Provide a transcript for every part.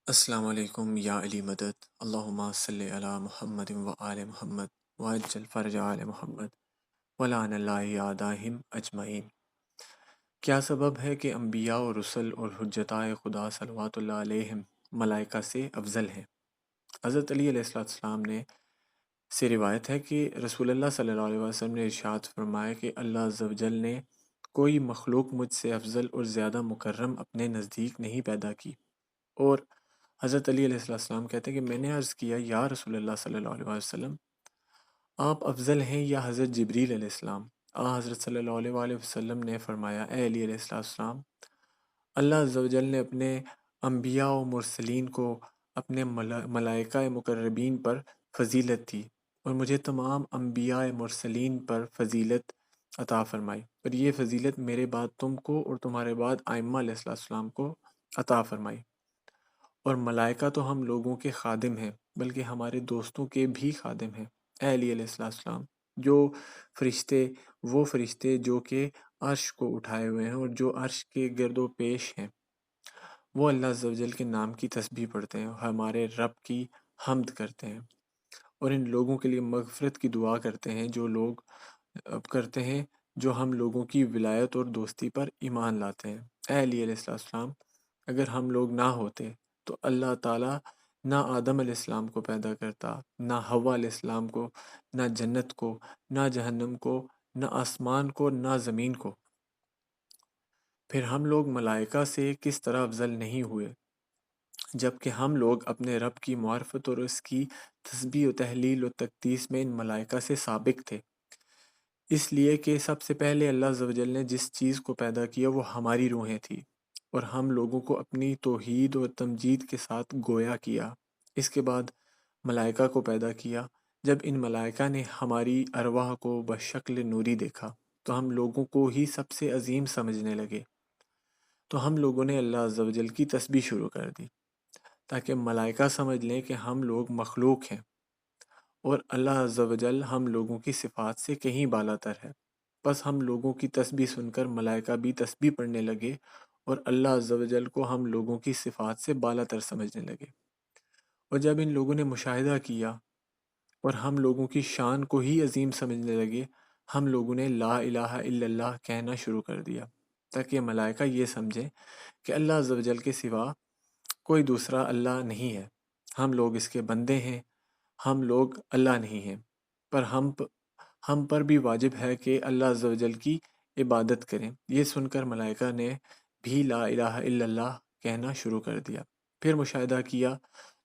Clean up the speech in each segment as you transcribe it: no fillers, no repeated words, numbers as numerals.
السلام علیکم یا علی مدد اللہم صلی علی محمد و آل محمد وعجل فرج آل محمد ولعن اللہ اعدائہم اجمعین۔ کیا سبب ہے کہ انبیاء و رسل اور حجتائے خدا صلوات اللہ علیہم ملائکہ سے افضل ہیں؟ حضرت علی علیہ السلام نے سے روایت ہے کہ رسول اللہ صلی اللہ علیہ وسلم نے ارشاد فرمایا کہ اللہ عز و جل نے کوئی مخلوق مجھ سے افضل اور زیادہ مکرم اپنے نزدیک نہیں پیدا کی۔ اور حضرت علی علیہ السلام کہتے ہیں کہ میں نے عرض کیا یا رسول اللہ صلی اللہ علیہ وسلم، آپ افضل ہیں یا حضرت جبریل علیہ السلام؟ حضرت صلی اللہ علیہ وآلہ وسلم نے فرمایا، اے علی علیہ السلام، اللہ عز و جل نے اپنے انبیاء و مرسلین کو اپنے ملائکہ مقربین پر فضیلت دی اور مجھے تمام انبیاء مرسلین پر فضیلت عطا فرمائی، اور یہ فضیلت میرے بعد تم کو اور تمہارے بعد ائمہ علیہ السلام کو عطا فرمائی۔ اور ملائکہ تو ہم لوگوں کے خادم ہیں، بلکہ ہمارے دوستوں کے بھی خادم ہیں۔ اے علی علیہ السلام، جو فرشتے وہ فرشتے جو کہ عرش کو اٹھائے ہوئے ہیں اور جو عرش کے گرد و پیش ہیں، وہ اللہ عز و جل کے نام کی تسبیح پڑھتے ہیں، ہمارے رب کی حمد کرتے ہیں، اور ان لوگوں کے لیے مغفرت کی دعا کرتے ہیں جو لوگ کرتے ہیں جو ہم لوگوں کی ولایت اور دوستی پر ایمان لاتے ہیں۔ اے علی علیہ السلام، اگر ہم لوگ نہ ہوتے تو اللہ تعالیٰ نہ آدم علیہ السلام کو پیدا کرتا، نہ حوا علیہ السلام کو، نہ جنت کو، نہ جہنم کو، نہ آسمان کو، نہ زمین کو۔ پھر ہم لوگ ملائکہ سے کس طرح افضل نہیں ہوئے، جبکہ ہم لوگ اپنے رب کی معرفت اور اس کی تسبیح و تحلیل و تقدیس میں ان ملائکہ سے سابق تھے، اس لیے کہ سب سے پہلے اللہ عز و جل نے جس چیز کو پیدا کیا وہ ہماری روحیں تھیں، اور ہم لوگوں کو اپنی توحید و تمجید کے ساتھ گویا کیا۔ اس کے بعد ملائکہ کو پیدا کیا۔ جب ان ملائکہ نے ہماری ارواح کو بشکل نوری دیکھا تو ہم لوگوں کو ہی سب سے عظیم سمجھنے لگے، تو ہم لوگوں نے اللہ عز و جل کی تسبیح شروع کر دی تاکہ ملائکہ سمجھ لیں کہ ہم لوگ مخلوق ہیں، اور اللہ عز و جل ہم لوگوں کی صفات سے کہیں بالاتر ہے۔ بس ہم لوگوں کی تسبیح سن کر ملائکہ بھی تسبیح پڑھنے لگے اور اللہ عز و جل کو ہم لوگوں کی صفات سے بالاتر سمجھنے لگے۔ اور جب ان لوگوں نے مشاہدہ کیا اور ہم لوگوں کی شان کو ہی عظیم سمجھنے لگے، ہم لوگوں نے لا الہ الا اللہ کہنا شروع کر دیا تاکہ ملائکہ یہ سمجھیں کہ اللہ عز و جل کے سوا کوئی دوسرا اللہ نہیں ہے، ہم لوگ اس کے بندے ہیں، ہم لوگ اللہ نہیں ہیں، پر ہم پر بھی واجب ہے کہ اللہ عز و جل کی عبادت کریں۔ یہ سن کر ملائکہ نے بھی لا الہ الا اللہ کہنا شروع کر دیا۔ پھر مشاہدہ کیا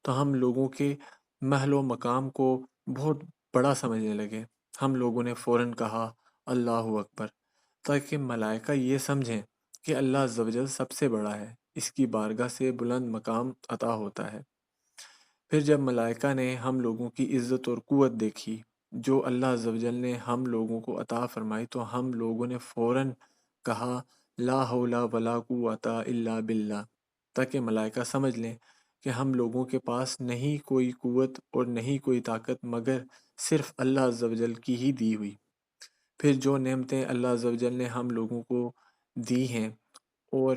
تو ہم لوگوں کے محل و مقام کو بہت بڑا سمجھنے لگے۔ ہم لوگوں نے فوراً کہا اللہ اکبر، تاکہ ملائکہ یہ سمجھیں کہ اللہ عز و جل سب سے بڑا ہے، اس کی بارگاہ سے بلند مقام عطا ہوتا ہے۔ پھر جب ملائکہ نے ہم لوگوں کی عزت اور قوت دیکھی جو اللہ عز و جل نے ہم لوگوں کو عطا فرمائی، تو ہم لوگوں نے فوراً کہا لا حول ولا قوت الا باللہ، تاکہ ملائکہ سمجھ لیں کہ ہم لوگوں کے پاس نہیں کوئی قوت اور نہیں کوئی طاقت مگر صرف اللہ عز و جل کی ہی دی ہوئی۔ پھر جو نعمتیں اللہ عز و جل نے ہم لوگوں کو دی ہیں اور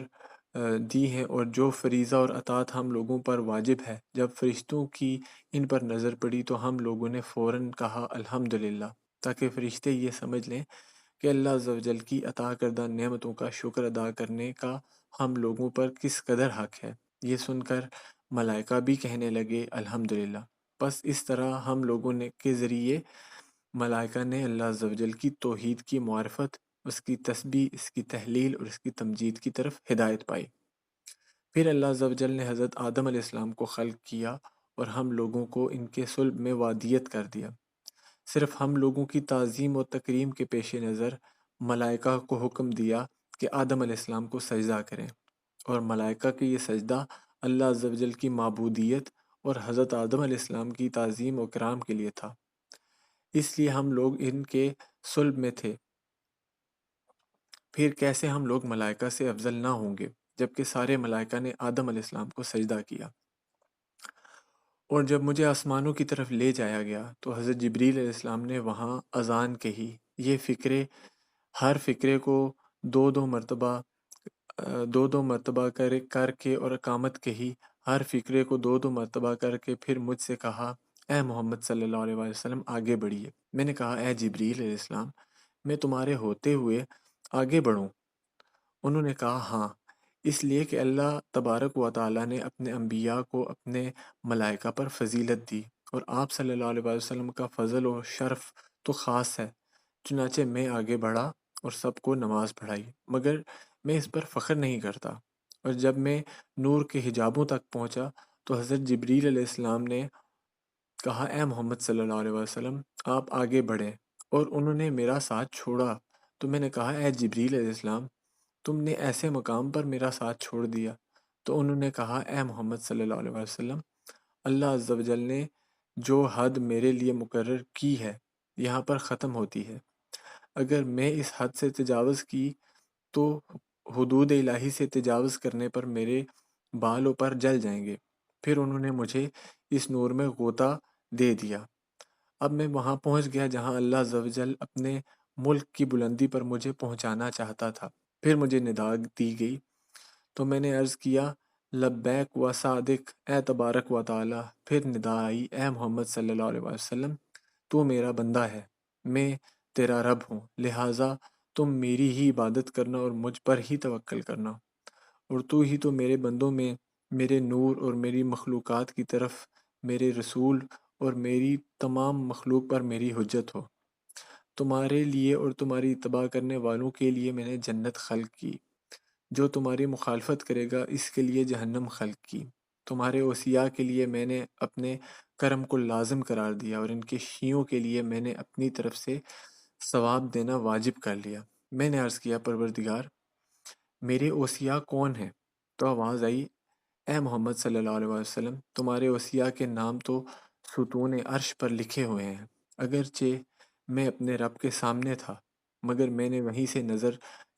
جو فریضہ اور اطاعت ہم لوگوں پر واجب ہے، جب فرشتوں کی ان پر نظر پڑی تو ہم لوگوں نے فوراً کہا الحمدللہ، تاکہ فرشتے یہ سمجھ لیں کہ اللہ عز و جل کی عطا کردہ نعمتوں کا شکر ادا کرنے کا ہم لوگوں پر کس قدر حق ہے۔ یہ سن کر ملائکہ بھی کہنے لگے الحمدللہ۔ بس اس طرح ہم لوگوں نے کے ذریعے ملائکہ نے اللہ عز و جل کی توحید کی معرفت، اس کی تسبیح، اس کی تحلیل اور اس کی تمجید کی طرف ہدایت پائی۔ پھر اللہ عز و جل نے حضرت آدم علیہ السلام کو خلق کیا اور ہم لوگوں کو ان کے صلب میں وادیت کر دیا۔ صرف ہم لوگوں کی تعظیم و تکریم کے پیش نظر ملائکہ کو حکم دیا کہ آدم علیہ السلام کو سجدہ کریں، اور ملائکہ کے یہ سجدہ اللہ عز و جل کی معبودیت اور حضرت آدم علیہ السلام کی تعظیم و کرام کے لیے تھا، اس لیے ہم لوگ ان کے صلب میں تھے۔ پھر کیسے ہم لوگ ملائکہ سے افضل نہ ہوں گے جبکہ سارے ملائکہ نے آدم علیہ السلام کو سجدہ کیا؟ اور جب مجھے آسمانوں کی طرف لے جایا گیا تو حضرت جبریل علیہ السلام نے وہاں اذان کہی۔ یہ فقرے ہر فقرے کو دو دو مرتبہ کر کے اور اقامت کہی۔ ہر فکرے کو دو دو مرتبہ کر کے پھر مجھ سے کہا، اے محمد صلی اللہ علیہ وسلم آگے بڑھیے۔ میں نے کہا، اے جبریل علیہ السلام، میں تمہارے ہوتے ہوئے آگے بڑھوں؟ انہوں نے کہا ہاں، اس لیے کہ اللہ تبارک و تعالیٰ نے اپنے انبیاء کو اپنے ملائکہ پر فضیلت دی، اور آپ صلی اللہ علیہ وسلم کا فضل و شرف تو خاص ہے۔ چنانچہ میں آگے بڑھا اور سب کو نماز پڑھائی، مگر میں اس پر فخر نہیں کرتا۔ اور جب میں نور کے حجابوں تک پہنچا تو حضرت جبریل علیہ السلام نے کہا، اے محمد صلی اللہ علیہ وسلم آپ آگے بڑھیں، اور انہوں نے میرا ساتھ چھوڑا۔ تو میں نے کہا، اے جبریل علیہ السلام تم نے ایسے مقام پر میرا ساتھ چھوڑ دیا؟ تو انہوں نے کہا، اے محمد صلی اللہ علیہ وسلم اللہ عز و جل نے جو حد میرے لیے مقرر کی ہے یہاں پر ختم ہوتی ہے، اگر میں اس حد سے تجاوز کی تو حدود الہی سے تجاوز کرنے پر میرے بالوں پر جل جائیں گے۔ پھر انہوں نے مجھے اس نور میں غوطہ دے دیا۔ اب میں وہاں پہنچ گیا جہاں اللہ عز و جل اپنے ملک کی بلندی پر مجھے پہنچانا چاہتا تھا۔ پھر مجھے ندا دی گئی تو میں نے عرض کیا، لبیک و صادق اے تبارک و تعالی۔ پھر ندا آئی، اے محمد صلی اللہ علیہ وسلم تو میرا بندہ ہے، میں تیرا رب ہوں، لہٰذا تم میری ہی عبادت کرنا اور مجھ پر ہی توکل کرنا، اور تو ہی تو میرے بندوں میں میرے نور اور میری مخلوقات کی طرف میرے رسول اور میری تمام مخلوق پر میری حجت ہو۔ تمہارے لیے اور تمہاری اتباع کرنے والوں کے لیے میں نے جنت خلق کی، جو تمہاری مخالفت کرے گا اس کے لیے جہنم خلق کی۔ تمہارے اوصیاء کے لیے میں نے اپنے کرم کو لازم قرار دیا، اور ان کے شیعوں کے لیے میں نے اپنی طرف سے ثواب دینا واجب کر لیا۔ میں نے عرض کیا، پروردگار میرے اوصیاء کون ہیں؟ تو آواز آئی، اے محمد صلی اللہ علیہ وسلم تمہارے اوصیاء کے نام تو ستون عرش پر لکھے ہوئے ہیں۔ اگرچہ میں اپنے رب کے سامنے تھا، مگر میں نے وہیں سے نظر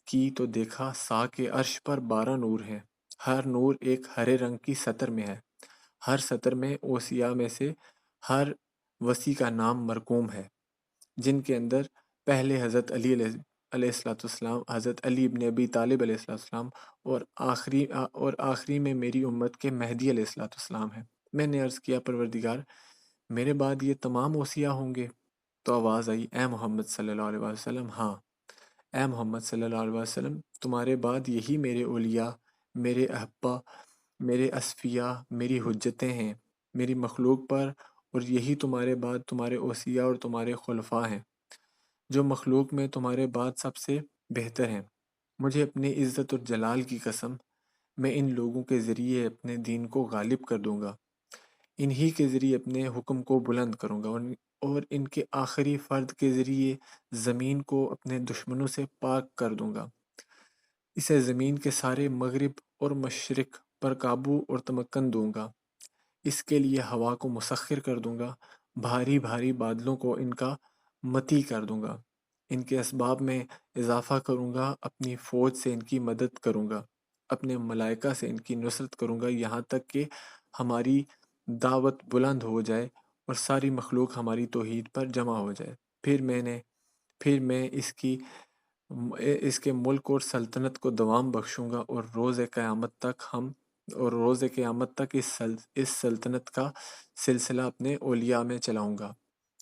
کی تو دیکھا ساق عرش پر 12 نور ہیں، ہر نور ایک ہرے رنگ کی سطر میں ہے، ہر سطر میں اوصیاء میں سے ہر وصی کا نام مرقوم ہے، جن کے اندر پہلے حضرت علی علیہ السلام، حضرت علی ابن ابی طالب علیہ السلام، اور آخری میں میری امت کے مہدی علیہ السلام ہیں۔ میں نے عرض کیا، پروردگار میرے بعد یہ تمام اوصیاء ہوں گے؟ تو آواز آئی، اے محمد صلی اللہ علیہ وسلم ہاں، اے محمد صلی اللہ علیہ وسلم تمہارے بعد یہی میرے اولیاء، میرے احبا، میرے اصفیاء، میری حجتیں ہیں میری مخلوق پر، اور یہی تمہارے بعد تمہارے اوصیاء اور تمہارے خلفاء ہیں، جو مخلوق میں تمہارے بعد سب سے بہتر ہیں۔ مجھے اپنی عزت اور جلال کی قسم، میں ان لوگوں کے ذریعے اپنے دین کو غالب کر دوں گا، انہی کے ذریعے اپنے حکم کو بلند کروں گا، اور ان کے آخری فرد کے ذریعے زمین کو اپنے دشمنوں سے پاک کر دوں گا، اسے زمین کے سارے مغرب اور مشرق پر قابو اور تمکن دوں گا، اس کے لیے ہوا کو مسخر کر دوں گا، بھاری بھاری بادلوں کو ان کا متی کر دوں گا، ان کے اسباب میں اضافہ کروں گا، اپنی فوج سے ان کی مدد کروں گا، اپنے ملائکہ سے ان کی نصرت کروں گا، یہاں تک کہ ہماری دعوت بلند ہو جائے اور ساری مخلوق ہماری توحید پر جمع ہو جائے۔ پھر میں اس کے ملک اور سلطنت کو دوام بخشوں گا، اور روز قیامت تک اس سلطنت کا سلسلہ اپنے اولیاء میں چلاؤں گا۔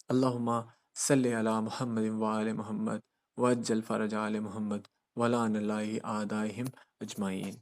اللہم صلی علی محمد وآل محمد وعجل فرج آل محمد ولعن اللہ اعدائہم اجمعین۔